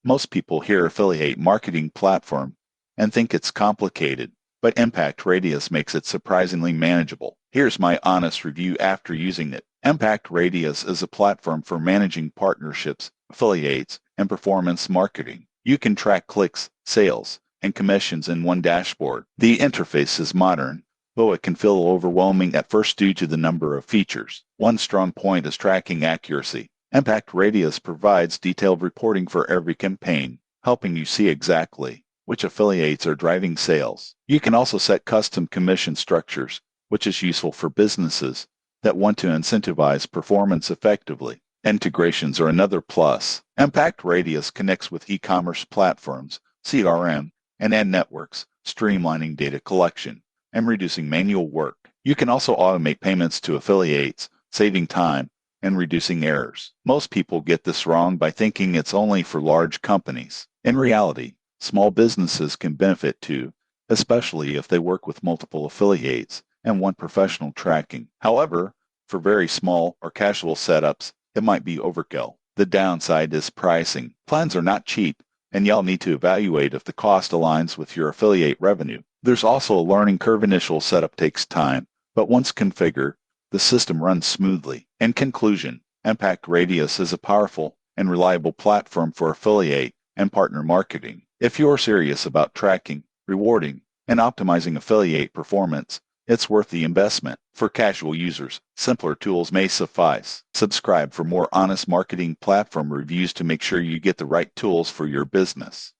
Most people hear affiliate marketing platform and think it's complicated, but Impact Radius makes it surprisingly manageable. Here's my honest review after using it. Impact Radius is a platform for managing partnerships, affiliates, and performance marketing. You can track clicks, sales, and commissions in one dashboard. The interface is modern, though it can feel overwhelming at first due to the number of features. One strong point is tracking accuracy. Impact Radius provides detailed reporting for every campaign, helping you see exactly which affiliates are driving sales. You can also set custom commission structures, which is useful for businesses that want to incentivize performance effectively. Integrations are another plus. Impact Radius connects with e-commerce platforms, CRM, and ad networks, streamlining data collection and reducing manual work. You can also automate payments to affiliates, saving time and reducing errors. Most people get this wrong by thinking it's only for large companies. In reality, small businesses can benefit too, especially if they work with multiple affiliates and want professional tracking. However, for very small or casual setups, it might be overkill. The downside is pricing. Plans are not cheap, and y'all need to evaluate if the cost aligns with your affiliate revenue. There's also a learning curve. Initial setup takes time, but once configured, the system runs smoothly. In conclusion, Impact Radius is a powerful and reliable platform for affiliate and partner marketing. If you're serious about tracking, rewarding, and optimizing affiliate performance, it's worth the investment. For casual users, simpler tools may suffice. Subscribe for more honest marketing platform reviews to make sure you get the right tools for your business.